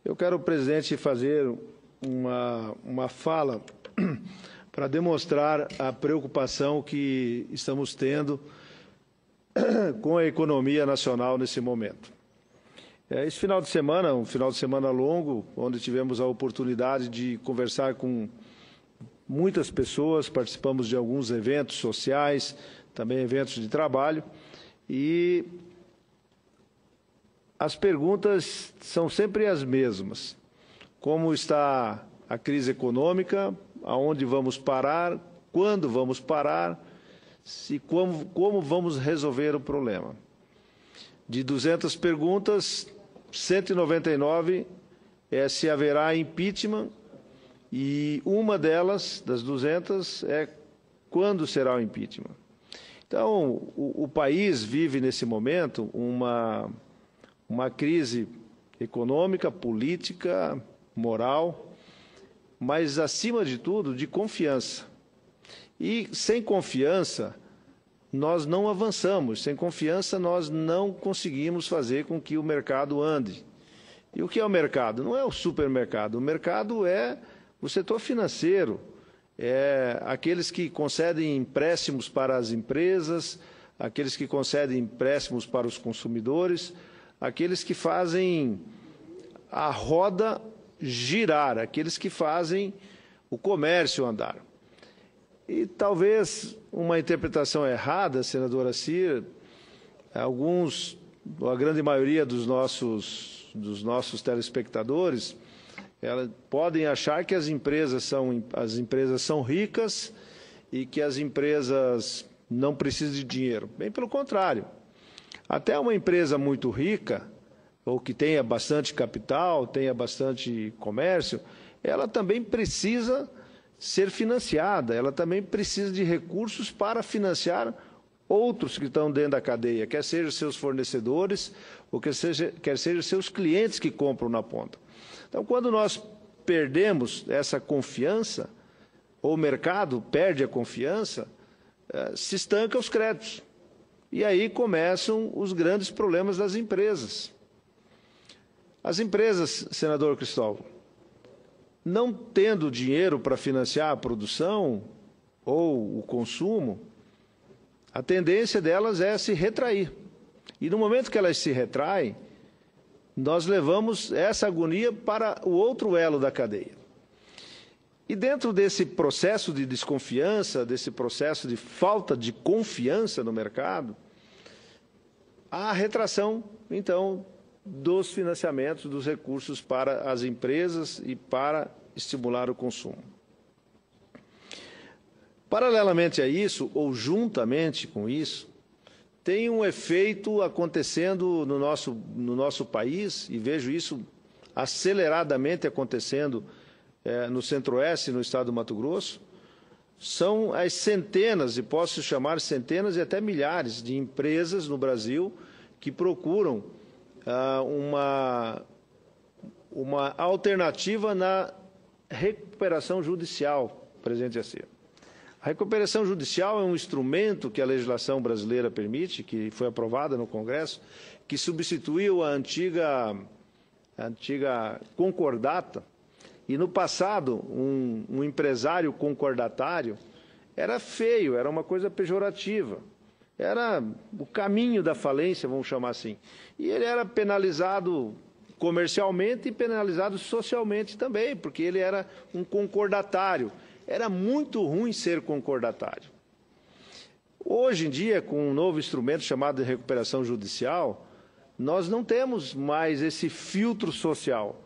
Eu quero, presidente, fazer uma fala para demonstrar a preocupação que estamos tendo com a economia nacional nesse momento. Esse final de semana, um final de semana longo, onde tivemos a oportunidade de conversar com muitas pessoas, participamos de alguns eventos sociais, também eventos de trabalho, e as perguntas são sempre as mesmas. Como está a crise econômica? Aonde vamos parar? Quando vamos parar? Como vamos resolver o problema? De 200 perguntas, 199 é se haverá impeachment, e uma delas, das 200, é quando será o impeachment. Então, o país vive nesse momento uma crise econômica, política, moral, mas, acima de tudo, de confiança. E, sem confiança, nós não avançamos. Sem confiança, nós não conseguimos fazer com que o mercado ande. E o que é o mercado? Não é o supermercado. O mercado é o setor financeiro, é aqueles que concedem empréstimos para as empresas, aqueles que concedem empréstimos para os consumidores, aqueles que fazem a roda girar, aqueles que fazem o comércio andar. E talvez uma interpretação errada, senadora Cira, a grande maioria dos nossos telespectadores, podem achar que as empresas são ricas e que as empresas não precisam de dinheiro. Bem pelo contrário. Até uma empresa muito rica, ou que tenha bastante capital, tenha bastante comércio, ela também precisa ser financiada, ela também precisa de recursos para financiar outros que estão dentro da cadeia, quer sejam seus fornecedores, ou quer sejam seus clientes que compram na ponta. Então, quando nós perdemos essa confiança, ou o mercado perde a confiança, se estanca os créditos. E aí começam os grandes problemas das empresas. As empresas, senador Cristóvão, não tendo dinheiro para financiar a produção ou o consumo, a tendência delas é se retrair. E no momento que elas se retraem, nós levamos essa agonia para o outro elo da cadeia. E dentro desse processo de desconfiança, desse processo de falta de confiança no mercado, há a retração, então, dos financiamentos, dos recursos para as empresas e para estimular o consumo. Paralelamente a isso, ou juntamente com isso, tem um efeito acontecendo no nosso país, e vejo isso aceleradamente acontecendo no Centro-Oeste, no estado do Mato Grosso, são as centenas, e posso chamar centenas e até milhares de empresas no Brasil que procuram uma alternativa na recuperação judicial, presidente Jaci. A recuperação judicial é um instrumento que a legislação brasileira permite, que foi aprovada no Congresso, que substituiu a antiga concordata. E, no passado, um empresário concordatário era feio, era uma coisa pejorativa. Era o caminho da falência, vamos chamar assim. E ele era penalizado comercialmente e penalizado socialmente também, porque ele era um concordatário. Era muito ruim ser concordatário. Hoje em dia, com um novo instrumento chamado de recuperação judicial, nós não temos mais esse filtro social.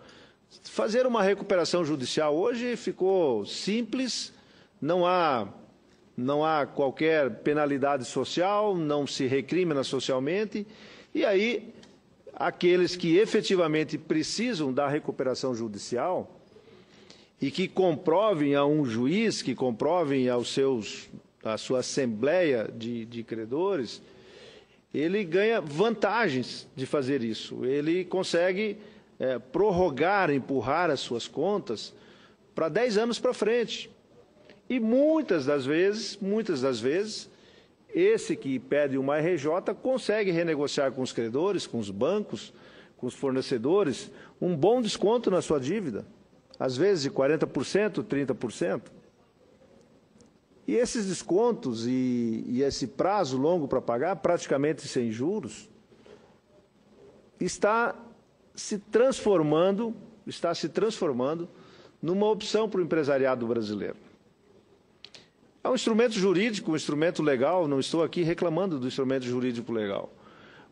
Fazer uma recuperação judicial hoje ficou simples, não há qualquer penalidade social, não se recrimina socialmente, e aí aqueles que efetivamente precisam da recuperação judicial e que comprovem a um juiz, que comprovem à sua assembleia de credores, ele ganha vantagens de fazer isso. Ele consegue prorrogar, empurrar as suas contas para 10 anos para frente. E muitas das vezes, esse que pede uma RJ consegue renegociar com os credores, com os bancos, com os fornecedores um bom desconto na sua dívida, às vezes de 40%, 30%. E esses descontos e esse prazo longo para pagar, praticamente sem juros, está se transformando numa opção para o empresariado brasileiro. É um instrumento jurídico, um instrumento legal, não estou aqui reclamando do instrumento jurídico legal.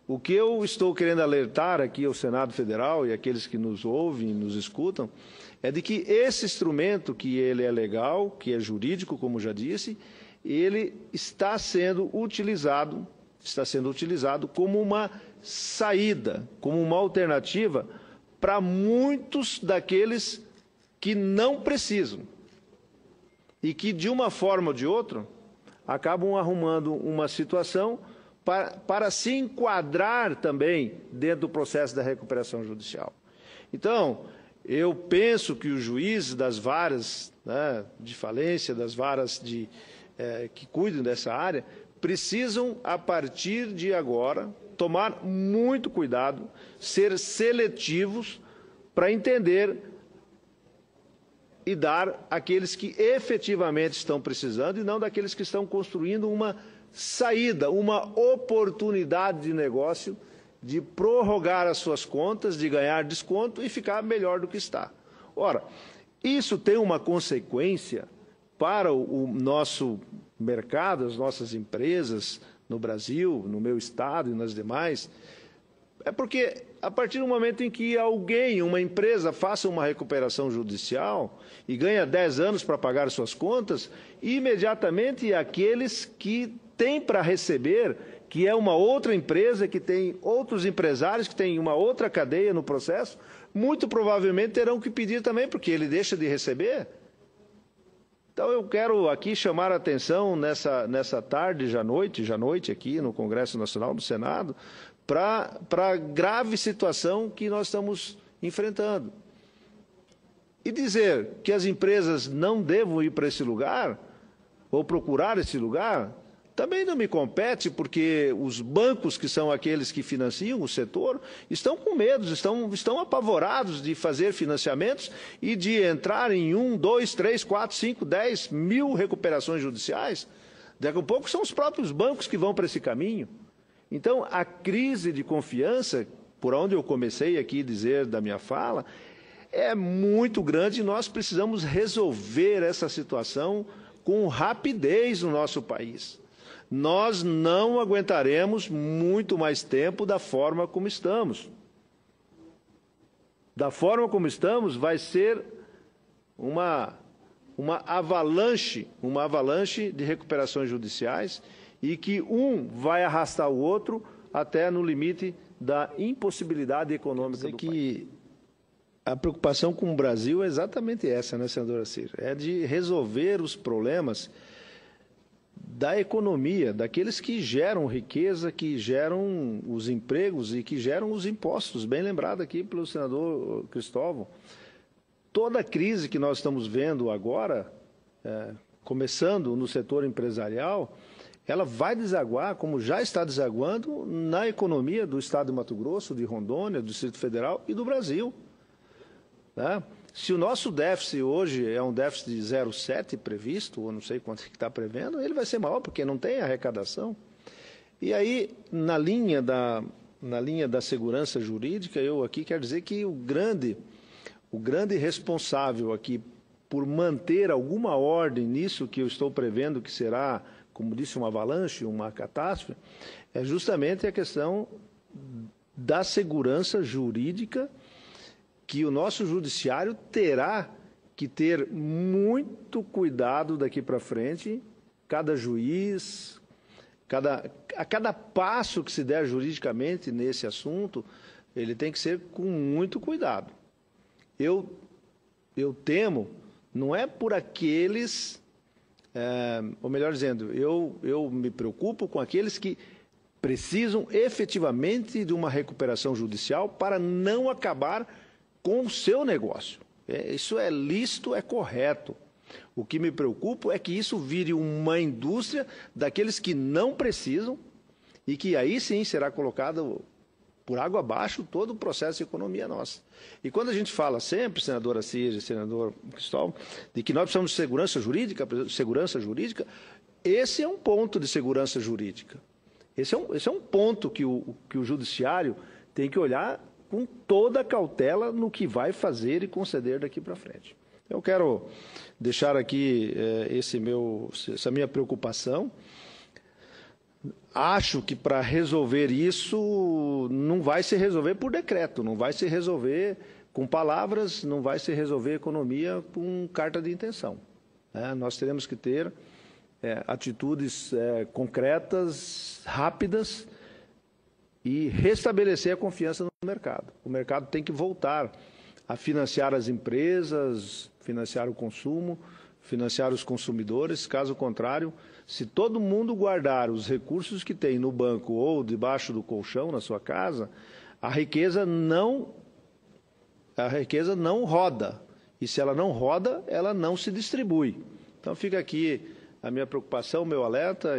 O que eu estou querendo alertar aqui ao Senado Federal e aqueles que nos ouvem e nos escutam, é de que esse instrumento, que ele é legal, que é jurídico, como já disse, ele está sendo utilizado como uma saída, como uma alternativa para muitos daqueles que não precisam e que, de uma forma ou de outra, acabam arrumando uma situação para se enquadrar também dentro do processo da recuperação judicial. Então, eu penso que os juízes das varas, né, de falência, das varas que cuidam dessa área, precisam, a partir de agora, tomar muito cuidado, ser seletivos para entender e dar àqueles que efetivamente estão precisando e não daqueles que estão construindo uma saída, uma oportunidade de negócio, de prorrogar as suas contas, de ganhar desconto e ficar melhor do que está. Ora, isso tem uma consequência para o nosso mercado, as nossas empresas no Brasil, no meu estado e nas demais, é porque a partir do momento em que alguém, uma empresa, faça uma recuperação judicial e ganha 10 anos para pagar suas contas, imediatamente aqueles que têm para receber, que é uma outra empresa, que tem outros empresários, que tem uma outra cadeia no processo, muito provavelmente terão que pedir também, porque ele deixa de receber. Então, eu quero aqui chamar a atenção nessa tarde, já noite aqui no Congresso Nacional do Senado, para a grave situação que nós estamos enfrentando. E dizer que as empresas não devam ir para esse lugar, ou procurar esse lugar, também não me compete, porque os bancos, que são aqueles que financiam o setor, estão com medo, estão apavorados de fazer financiamentos e de entrar em 1, 2, 3, 4, 5, 10 mil recuperações judiciais. Daqui a pouco são os próprios bancos que vão para esse caminho. Então, a crise de confiança, por onde eu comecei aqui a dizer da minha fala, é muito grande e nós precisamos resolver essa situação com rapidez no nosso país. Nós não aguentaremos muito mais tempo da forma como estamos. Da forma como estamos, vai ser uma avalanche de recuperações judiciais e que um vai arrastar o outro até no limite da impossibilidade econômica do país. A preocupação com o Brasil é exatamente essa, né, senadora Cira? É de resolver os problemas da economia, daqueles que geram riqueza, que geram os empregos e que geram os impostos, bem lembrado aqui pelo senador Cristóvão. Toda a crise que nós estamos vendo agora, começando no setor empresarial, ela vai desaguar, como já está desaguando, na economia do Estado de Mato Grosso, de Rondônia, do Distrito Federal e do Brasil. Né? Se o nosso déficit hoje é um déficit de 0,7 previsto, ou não sei quanto que está prevendo, ele vai ser maior, porque não tem arrecadação. E aí, na linha da segurança jurídica, eu aqui quero dizer que o grande responsável aqui por manter alguma ordem nisso que eu estou prevendo que será, como disse, uma avalanche, uma catástrofe, é justamente a questão da segurança jurídica, que o nosso judiciário terá que ter muito cuidado daqui para frente, cada juiz, a cada passo que se der juridicamente nesse assunto, ele tem que ser com muito cuidado. Eu temo, não é por aqueles, ou melhor dizendo, eu me preocupo com aqueles que precisam efetivamente de uma recuperação judicial para não acabar com o seu negócio. Isso é lícito, é correto. O que me preocupa é que isso vire uma indústria daqueles que não precisam e que aí sim será colocado por água abaixo todo o processo de economia nossa. E quando a gente fala sempre, senador Assis e senador Cristóvão, de que nós precisamos de segurança jurídica, esse é um ponto de segurança jurídica. Esse é um ponto que o judiciário tem que olhar com toda a cautela no que vai fazer e conceder daqui para frente. Eu quero deixar aqui essa minha preocupação. Acho que para resolver isso não vai se resolver por decreto, não vai se resolver com palavras, não vai se resolver economia com carta de intenção. Nós teremos que ter atitudes concretas, rápidas e restabelecer a confiança no mercado. O mercado tem que voltar a financiar as empresas, financiar o consumo, financiar os consumidores. Caso contrário, se todo mundo guardar os recursos que tem no banco ou debaixo do colchão na sua casa, a riqueza não roda. E se ela não roda, ela não se distribui. Então fica aqui a minha preocupação, o meu alerta.